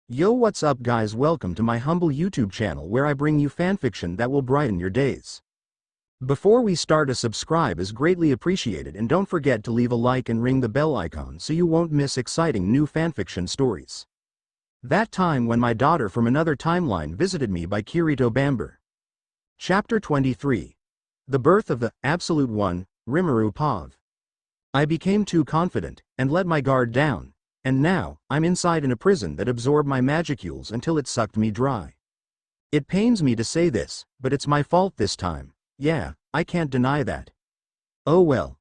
Yo, what's up guys, welcome to my humble YouTube channel where I bring you fanfiction that will brighten your days. Before we start, a subscribe is greatly appreciated, and don't forget to leave a like and ring the bell icon so you won't miss exciting new fanfiction stories. That time when my daughter from another timeline visited me by KiritoBambre. Chapter 23. The Birth of the Absolute One, Rimuru Pav. I became too confident and let my guard down. And now, I'm inside in a prison that absorbed my magicules until it sucked me dry. It pains me to say this, but it's my fault this time. Yeah, I can't deny that. Oh well.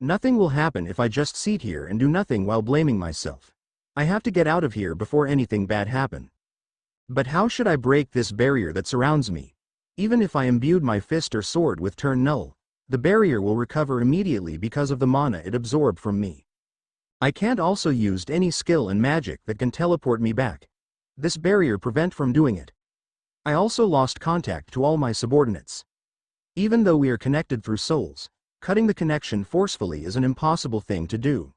Nothing will happen if I just sit here and do nothing while blaming myself. I have to get out of here before anything bad happen. But how should I break this barrier that surrounds me? Even if I imbued my fist or sword with turn null, the barrier will recover immediately because of the mana it absorbed from me. I can't also use any skill and magic that can teleport me back. This barrier prevent from doing it. I also lost contact to all my subordinates. Even though we are connected through souls, cutting the connection forcefully is an impossible thing to do.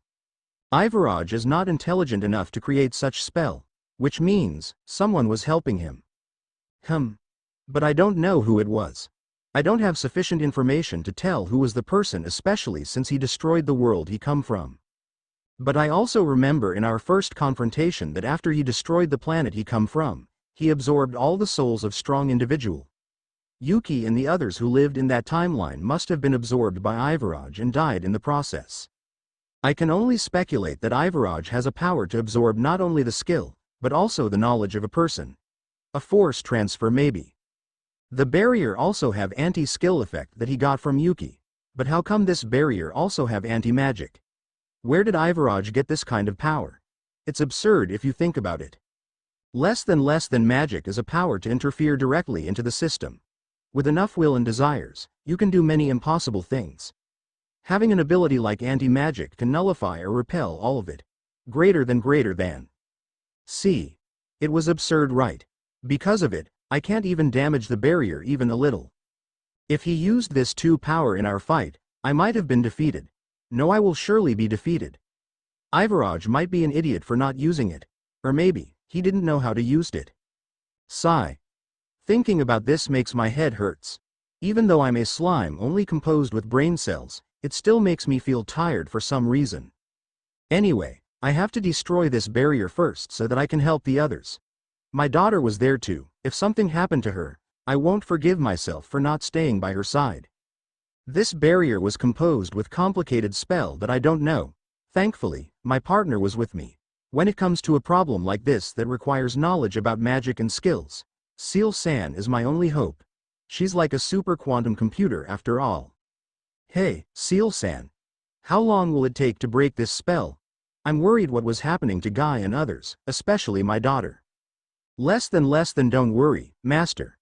Ivaraj is not intelligent enough to create such spell, which means someone was helping him. But I don't know who it was. I don't have sufficient information to tell who was the person, especially since he destroyed the world he come from. But I also remember in our first confrontation that after he destroyed the planet he come from, he absorbed all the souls of strong individual. Yuki and the others who lived in that timeline must have been absorbed by Ivaraj and died in the process. I can only speculate that Ivaraj has a power to absorb not only the skill, but also the knowledge of a person. A force transfer maybe. The barrier also have anti-skill effect that he got from Yuki. But how come this barrier also have anti-magic? Where did Ivaraj get this kind of power? It's absurd if you think about it. Less than magic is a power to interfere directly into the system. With enough will and desires, you can do many impossible things. Having an ability like anti-magic can nullify or repel all of it. Greater than. See. It was absurd, right? Because of it, I can't even damage the barrier even a little. If he used this 2 power in our fight, I might have been defeated. No, I will surely be defeated. Ivaraj might be an idiot for not using it. Or maybe, he didn't know how to use it. Sigh. Thinking about this makes my head hurts. Even though I'm a slime only composed with brain cells, it still makes me feel tired for some reason. Anyway, I have to destroy this barrier first so that I can help the others. My daughter was there too. If something happened to her, I won't forgive myself for not staying by her side. This barrier was composed with complicated spell that I don't know. Thankfully, my partner was with me. When it comes to a problem like this that requires knowledge about magic and skills, Seal-san is my only hope. She's like a super quantum computer after all. Hey, Seal-san. How long will it take to break this spell? I'm worried what was happening to Guy and others, especially my daughter. Less than don't worry, master.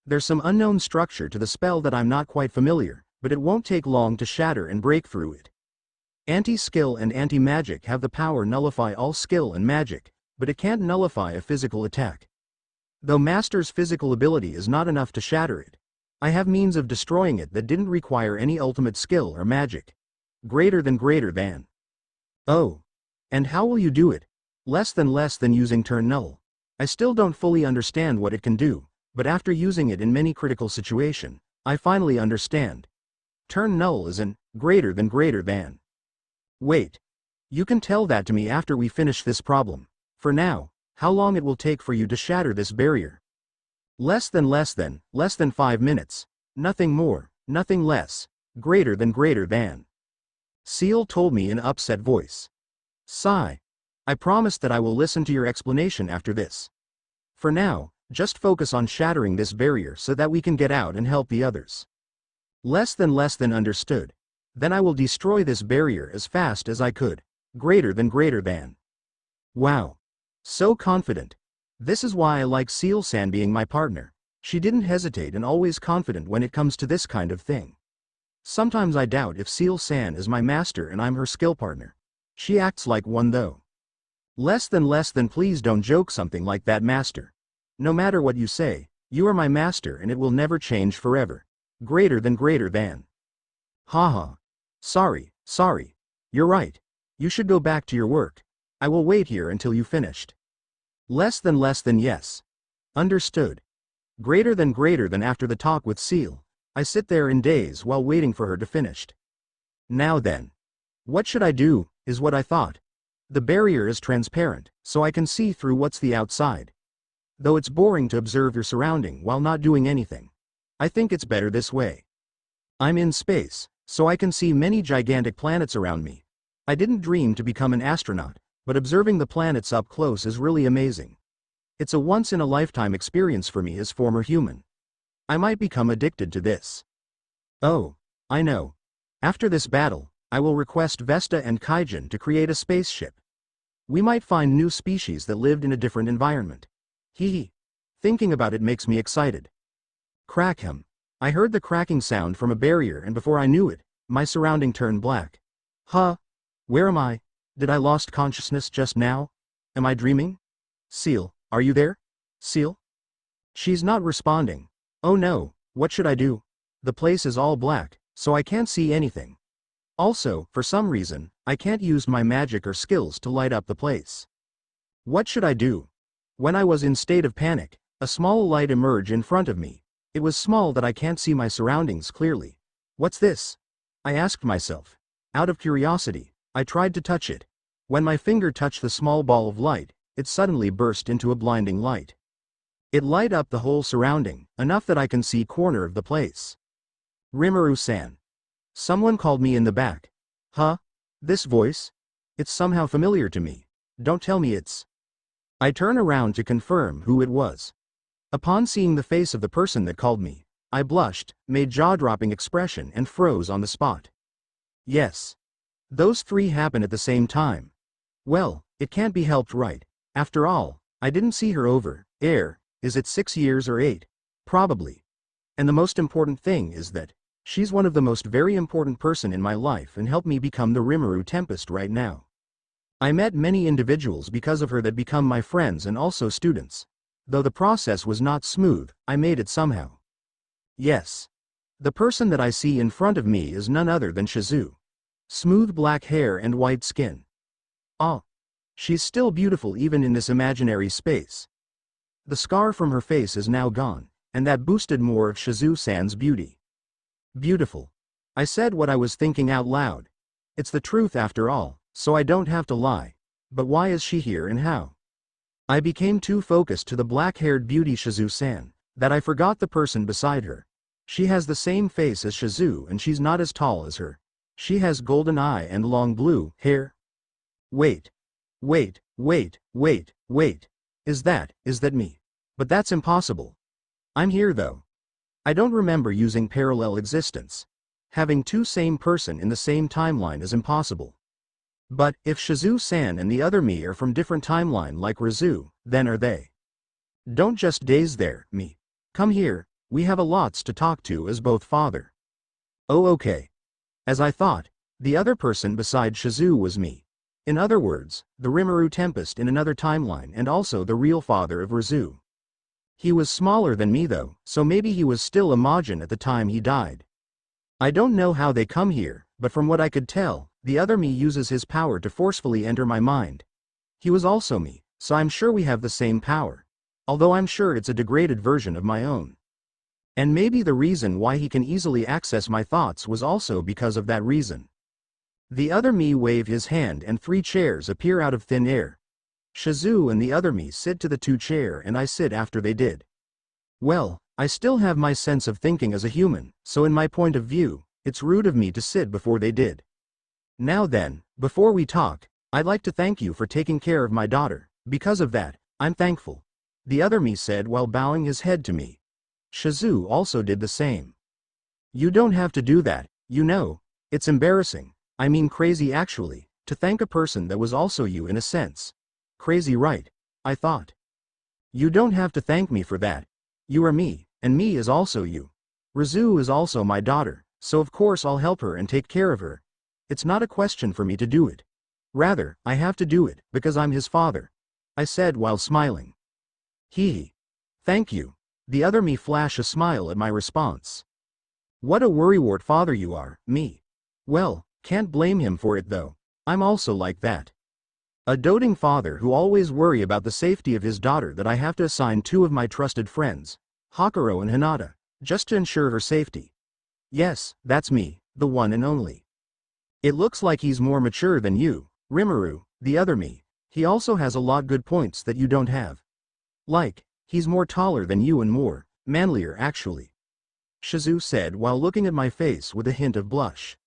There's some unknown structure to the spell that I'm not quite familiar, but it won't take long to shatter and break through it. Anti-skill and anti-magic have the power nullify all skill and magic, but it can't nullify a physical attack. Though master's physical ability is not enough to shatter it, I have means of destroying it that didn't require any ultimate skill or magic. Greater than. Oh. And how will you do it? Less than using turn null. I still don't fully understand what it can do, but after using it in many critical situations, I finally understand. Turn null is an greater than. Wait. You can tell that to me after we finish this problem. For now, how long it will take for you to shatter this barrier? Less than 5 minutes. Nothing more, nothing less. Greater than. Seal told me in an upset voice. Sigh. I promise that I will listen to your explanation after this. For now, just focus on shattering this barrier so that we can get out and help the others. Less than understood. Then I will destroy this barrier as fast as I could. Greater than. Wow. So confident. This is why I like Seal-san being my partner. She didn't hesitate and always confident when it comes to this kind of thing. Sometimes I doubt if Seal-san is my master and I'm her skill partner. She acts like one though. Less than please don't joke something like that, master. No matter what you say, you are my master and it will never change forever. Greater than. Haha. Sorry. You're right. You should go back to your work. I will wait here until you finished. Less than yes. Understood. Greater than after the talk with Seal. I sit there in daze while waiting for her to finish. Now then. What should I do, is what I thought. The barrier is transparent, so I can see through what's the outside. Though it's boring to observe your surrounding while not doing anything. I think it's better this way. I'm in space, so I can see many gigantic planets around me. I didn't dream to become an astronaut, but observing the planets up close is really amazing. It's a once-in-a-lifetime experience for me as former human. I might become addicted to this. Oh, I know. After this battle, I will request Vesta and Kaijin to create a spaceship. We might find new species that lived in a different environment. Hee. Thinking about it makes me excited. Crack him. I heard the cracking sound from a barrier, and before I knew it, my surrounding turned black. Huh? Where am I? Did I lost consciousness just now? Am I dreaming? Seal, are you there? Seal? She's not responding. Oh no, what should I do? The place is all black, so I can't see anything. Also, for some reason, I can't use my magic or skills to light up the place. What should I do? When I was in state of panic, a small light emerged in front of me. It was small that I can't see my surroundings clearly. What's this? I asked myself. Out of curiosity, I tried to touch it. When my finger touched the small ball of light, it suddenly burst into a blinding light. It light up the whole surrounding, enough that I can see corner of the place. Rimuru-san. Someone called me in the back. Huh? This voice? It's somehow familiar to me. Don't tell me it's... I turn around to confirm who it was. Upon seeing the face of the person that called me, I blushed, made jaw-dropping expression and froze on the spot. Yes. Those three happened at the same time. Well, it can't be helped, right? After all, I didn't see her over air. Is it 6 years or 8? Probably. And the most important thing is that she's one of the most very important person in my life and helped me become the Rimuru Tempest right now. I met many individuals because of her that become my friends and also students. Though the process was not smooth, I made it somehow. Yes. The person that I see in front of me is none other than Shizu. Smooth black hair and white skin. Ah. She's still beautiful even in this imaginary space. The scar from her face is now gone, and that boosted more of Shizu-san's beauty. Beautiful. I said what I was thinking out loud. It's the truth after all, so I don't have to lie. But why is she here and how? I became too focused to the black-haired beauty Shizu-san, that I forgot the person beside her. She has the same face as Shizu and she's not as tall as her. She has golden eye and long blue hair. Wait. Is that me? But that's impossible. I'm here though. I don't remember using parallel existence. Having two same person in the same timeline is impossible. But, if Shizu-san and the other me are from different timeline like Rizu, then are they? Don't just daze there, me. Come here, we have a lots to talk to as both father. Oh okay. As I thought, the other person beside Shizu was me. In other words, the Rimuru Tempest in another timeline and also the real father of Rizu. He was smaller than me though, so maybe he was still Imogen at the time he died. I don't know how they come here, but from what I could tell, the other me uses his power to forcefully enter my mind. He was also me, so I'm sure we have the same power. Although I'm sure it's a degraded version of my own. And maybe the reason why he can easily access my thoughts was also because of that reason. The other me wave his hand and 3 chairs appear out of thin air. Shizu and the other me sit to the 2 chair and I sit after they did. Well, I still have my sense of thinking as a human, so in my point of view, it's rude of me to sit before they did. Now then, before we talk, I'd like to thank you for taking care of my daughter. Because of that, I'm thankful. The other me said while bowing his head to me. Shizu also did the same. You don't have to do that, you know. It's embarrassing. I mean crazy actually, to thank a person that was also you in a sense. Crazy right? I thought. You don't have to thank me for that. You are me, and me is also you. Rizu is also my daughter, so of course I'll help her and take care of her. It's not a question for me to do it. Rather, I have to do it, because I'm his father. I said while smiling. Hee. Thank you. The other me flashed a smile at my response. What a worrywart father you are, me. Well, can't blame him for it though. I'm also like that. A doting father who always worry about the safety of his daughter that I have to assign two of my trusted friends, Hakuro and Hinata, just to ensure her safety. Yes, that's me, the one and only. It looks like he's more mature than you, Rimuru, the other me. He also has a lot good points that you don't have. Like, he's more taller than you and more manlier actually. Shizu said while looking at my face with a hint of blush.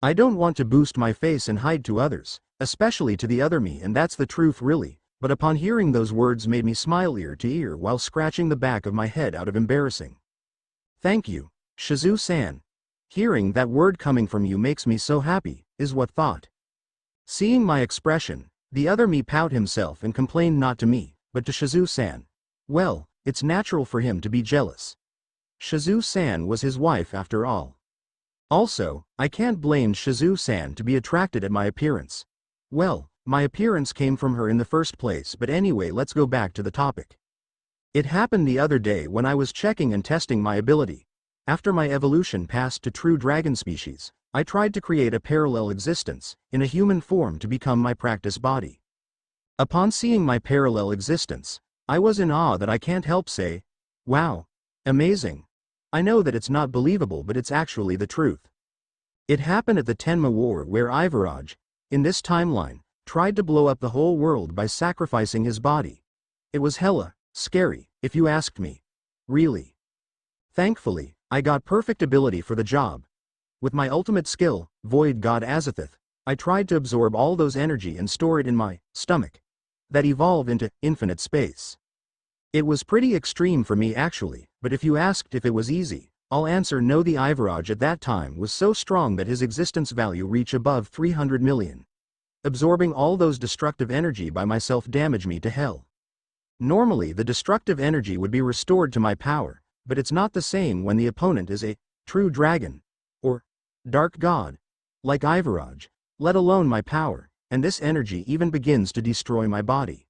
I don't want to boost my face and hide to others, especially to the other me, and that's the truth really, but upon hearing those words made me smile ear to ear while scratching the back of my head out of embarrassing. Thank you, Shizu-san. Hearing that word coming from you makes me so happy, is what thought. Seeing my expression, the other me pout himself and complained not to me, but to Shizu-san. Well, it's natural for him to be jealous. Shizu-san was his wife after all. Also, I can't blame Shizu-san to be attracted at my appearance. Well, my appearance came from her in the first place, but anyway, let's go back to the topic. It happened the other day when I was checking and testing my ability. After my evolution passed to true dragon species, I tried to create a parallel existence, in a human form to become my practice body. Upon seeing my parallel existence, I was in awe that I can't help say, wow, amazing. I know that it's not believable, but it's actually the truth. It happened at the Tenma War where Ivaraj, in this timeline, tried to blow up the whole world by sacrificing his body. It was hella scary, if you asked me. Really. Thankfully, I got perfect ability for the job. With my ultimate skill, Void God Azathoth, I tried to absorb all those energy and store it in my stomach. That evolved into infinite space. It was pretty extreme for me actually, but if you asked if it was easy, I'll answer no. The Ivaraj at that time was so strong that his existence value reached above 300 million. Absorbing all those destructive energy by myself damaged me to hell. Normally the destructive energy would be restored to my power, but it's not the same when the opponent is a true dragon, or dark god, like Ivaraj, let alone my power, and this energy even begins to destroy my body.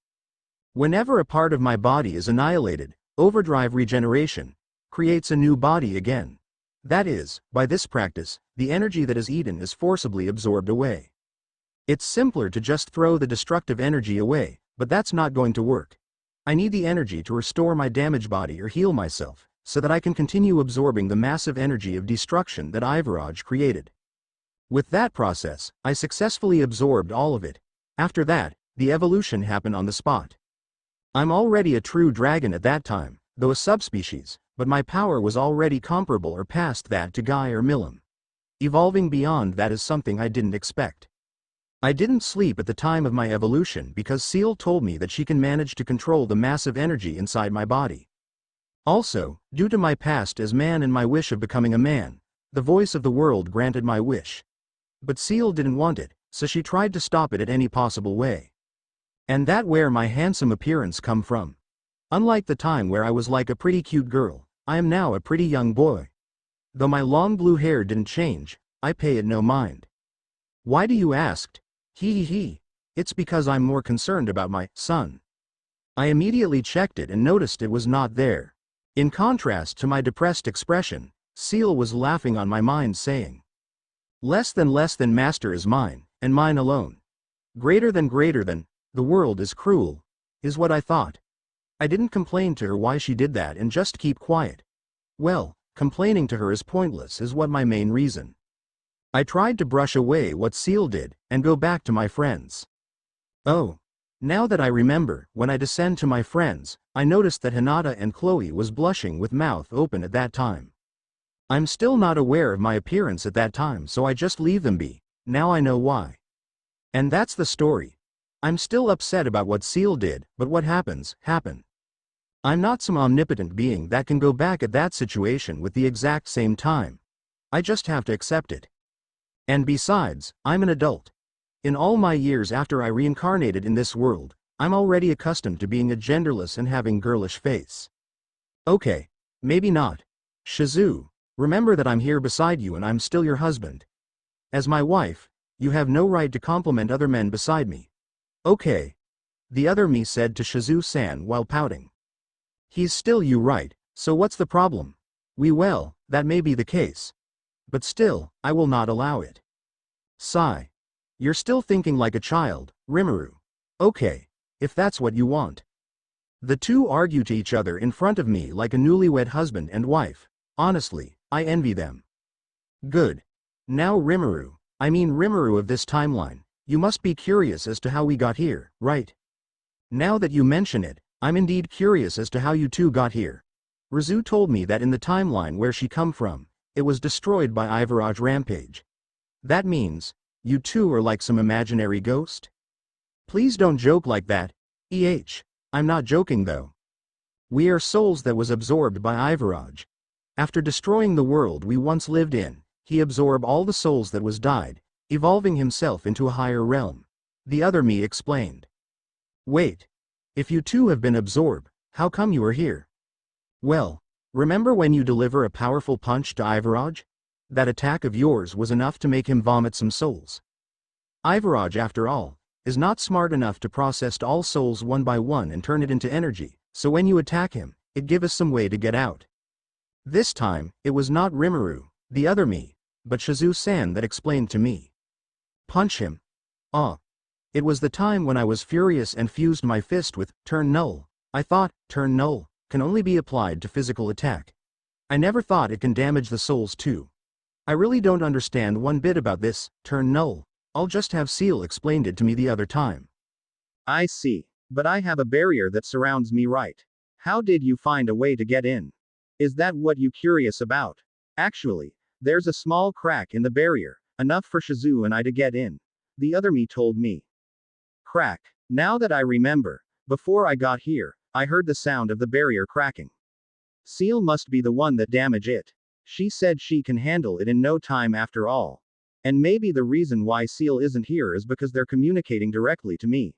Whenever a part of my body is annihilated, overdrive regeneration creates a new body again. That is, by this practice, the energy that is eaten is forcibly absorbed away. It's simpler to just throw the destructive energy away, but that's not going to work. I need the energy to restore my damaged body or heal myself, so that I can continue absorbing the massive energy of destruction that Ivaraj created. With that process, I successfully absorbed all of it. After that, the evolution happened on the spot. I'm already a true dragon at that time, though a subspecies, but my power was already comparable or past that to Guy or Milim. Evolving beyond that is something I didn't expect. I didn't sleep at the time of my evolution because Seal told me that she can manage to control the massive energy inside my body. Also, due to my past as man and my wish of becoming a man, the voice of the world granted my wish. But Seal didn't want it, so she tried to stop it at any possible way. And that where my handsome appearance come from. Unlike the time where I was like a pretty cute girl, I am now a pretty young boy. Though my long blue hair didn't change, I pay it no mind. Why do you ask? He. It's because I'm more concerned about my son. I immediately checked it and noticed it was not there. In contrast to my depressed expression, Seal was laughing on my mind saying, less than master is mine, and mine alone. Greater than, the world is cruel, is what I thought. I didn't complain to her why she did that and just keep quiet. Well, complaining to her is pointless is what my main reason. I tried to brush away what Seal did, and go back to my friends. Oh. Now that I remember, when I descend to my friends, I noticed that Hinata and Chloe was blushing with mouth open at that time. I'm still not aware of my appearance at that time, so I just leave them be. Now I know why. And that's the story. I'm still upset about what Seal did, but what happens, happen. I'm not some omnipotent being that can go back at that situation with the exact same time. I just have to accept it. And besides, I'm an adult. In all my years after I reincarnated in this world, I'm already accustomed to being a genderless and having girlish face. Okay, maybe not. Shizu, remember that I'm here beside you and I'm still your husband. As my wife, you have no right to compliment other men beside me. Okay. The other me said to Shizu-san while pouting. He's still you right, so what's the problem? Well, that may be the case. But still, I will not allow it. Sigh. You're still thinking like a child, Rimuru. Okay. If that's what you want. The two argue to each other in front of me like a newlywed husband and wife. Honestly, I envy them. Good. Now Rimuru of this timeline, you must be curious as to how we got here, right? Now that you mention it, I'm indeed curious as to how you two got here. Rizu told me that in the timeline where she come from, it was destroyed by Ivaraj Rampage. That means, you two are like some imaginary ghost? Please don't joke like that, I'm not joking though. We are souls that was absorbed by Ivaraj. After destroying the world we once lived in, he absorbed all the souls that was died, evolving himself into a higher realm. The other me explained. Wait. If you two have been absorbed, how come you are here? Well, remember when you deliver a powerful punch to Ivaraj? That attack of yours was enough to make him vomit some souls. Ivaraj, after all, is not smart enough to process all souls one by one and turn it into energy, so when you attack him, it give us some way to get out. This time, it was not Rimuru, the other me, but Shizu-san that explained to me. Punch him. It was the time when I was furious and fused my fist with turn null. I thought, turn null can only be applied to physical attack. I never thought it can damage the souls too. I really don't understand one bit about this, turn null. I'll just have Seal explained it to me the other time. I see. But I have a barrier that surrounds me, right? How did you find a way to get in? Is that what you curious about? Actually, there's a small crack in the barrier, enough for Shizu and I to get in. The other me told me. Crack. Now that I remember, before I got here, I heard the sound of the barrier cracking. Seal must be the one that damaged it. She said she can handle it in no time after all. And maybe the reason why Seal isn't here is because they're communicating directly to me.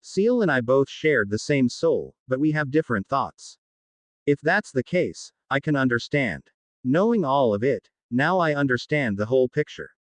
Seal and I both shared the same soul, but we have different thoughts. If that's the case, I can understand. Knowing all of it, now I understand the whole picture.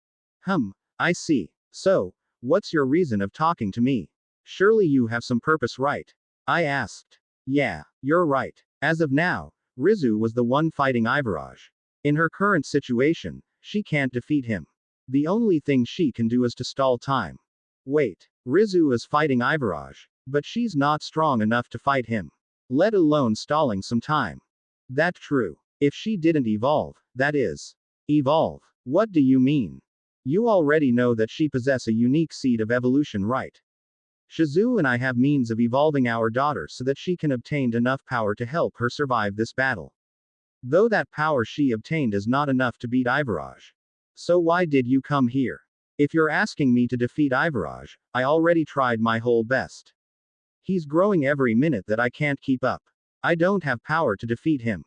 I see. So, what's your reason of talking to me? Surely you have some purpose, right? I asked. Yeah, you're right. As of now, Rizu was the one fighting Ivaraj. In her current situation, she can't defeat him. The only thing she can do is to stall time. Wait, Rizu is fighting Ivaraj, but she's not strong enough to fight him. Let alone stalling some time. That's true. If she didn't evolve, that is. Evolve. What do you mean? You already know that she possesses a unique seed of evolution, right? Shizu and I have means of evolving our daughter so that she can obtain enough power to help her survive this battle. Though that power she obtained is not enough to beat Ivaraj. So why did you come here? If you're asking me to defeat Ivaraj, I already tried my whole best. He's growing every minute that I can't keep up. I don't have power to defeat him.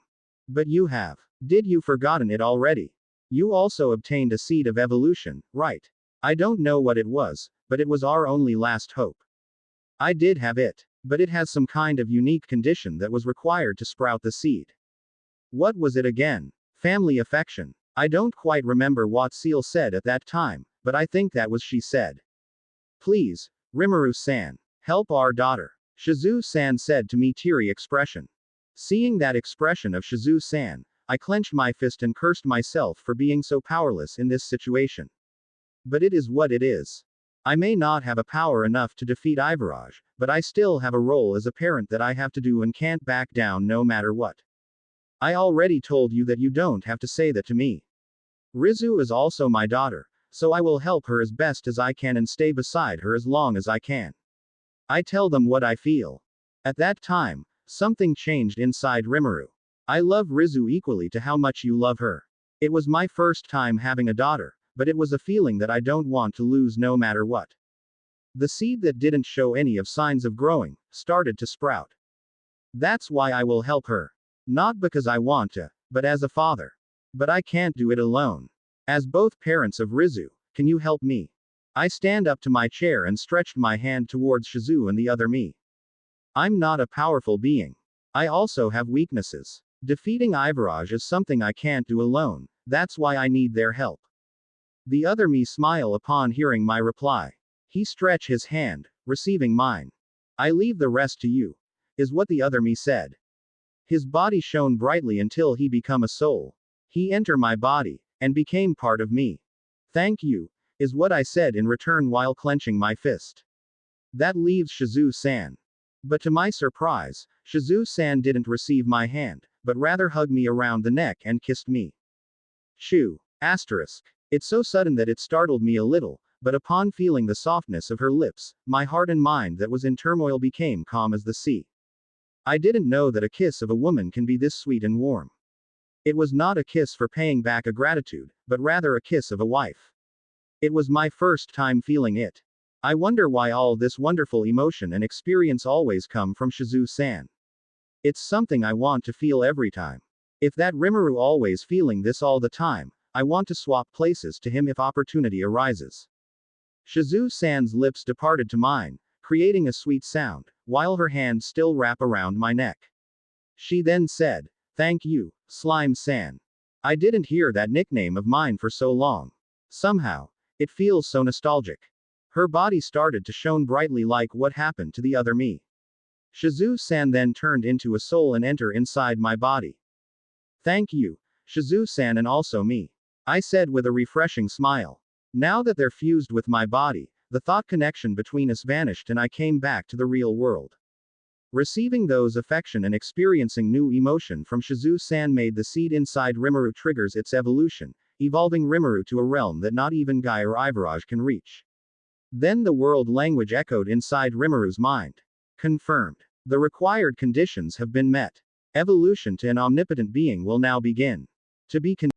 But you have. Did you forgotten it already? You also obtained a seed of evolution, right? I don't know what it was, but it was our only last hope. I did have it, but it has some kind of unique condition that was required to sprout the seed. What was it again? Family affection. I don't quite remember what Seal said at that time, but I think that was she said. Please, Rimuru-san, help our daughter. Shizu-san said to me, teary expression. Seeing that expression of Shizu-san, I clenched my fist and cursed myself for being so powerless in this situation. But it is what it is. I may not have a power enough to defeat Ivaraj, but I still have a role as a parent that I have to do and can't back down no matter what. I already told you that you don't have to say that to me. Rizu is also my daughter, so I will help her as best as I can and stay beside her as long as I can. I tell them what I feel. At that time, something changed inside Rimuru. I love Rizu equally to how much you love her. It was my first time having a daughter, but it was a feeling that I don't want to lose no matter what. The seed that didn't show any of signs of growing, started to sprout. That's why I will help her. Not because I want to, but as a father. But I can't do it alone. As both parents of Rizu, can you help me? I stand up to my chair and stretched my hand towards Shizu and the other me. I'm not a powerful being. I also have weaknesses. Defeating Ivaraj is something I can't do alone, that's why I need their help. The other me smile upon hearing my reply. He stretch his hand, receiving mine. I leave the rest to you, is what the other me said. His body shone brightly until he become a soul. He enter my body, and became part of me. Thank you, is what I said in return while clenching my fist. That leaves Shizu-san. But to my surprise, Shizu-san didn't receive my hand, but rather hugged me around the neck and kissed me. Shoo. Asterisk. It's so sudden that it startled me a little, but upon feeling the softness of her lips, my heart and mind that was in turmoil became calm as the sea. I didn't know that a kiss of a woman can be this sweet and warm. It was not a kiss for paying back a gratitude, but rather a kiss of a wife. It was my first time feeling it. I wonder why all this wonderful emotion and experience always come from Shizu-san. It's something I want to feel every time. If that Rimuru always feeling this all the time, I want to swap places to him if opportunity arises. Shizu-san's lips departed to mine, creating a sweet sound, while her hand still wrapped around my neck. She then said, "Thank you, Slime-san. I didn't hear that nickname of mine for so long. Somehow, it feels so nostalgic." Her body started to shone brightly like what happened to the other me. Shizu-san then turned into a soul and enter inside my body. "Thank you, Shizu-san, and also me," I said with a refreshing smile. Now that they're fused with my body, the thought connection between us vanished and I came back to the real world. Receiving those affection and experiencing new emotion from Shizu-san made the seed inside Rimuru triggers its evolution, evolving Rimuru to a realm that not even Guy or Ivaraj can reach. Then the world language echoed inside Rimuru's mind. Confirmed. The required conditions have been met. Evolution to an omnipotent being will now begin. To be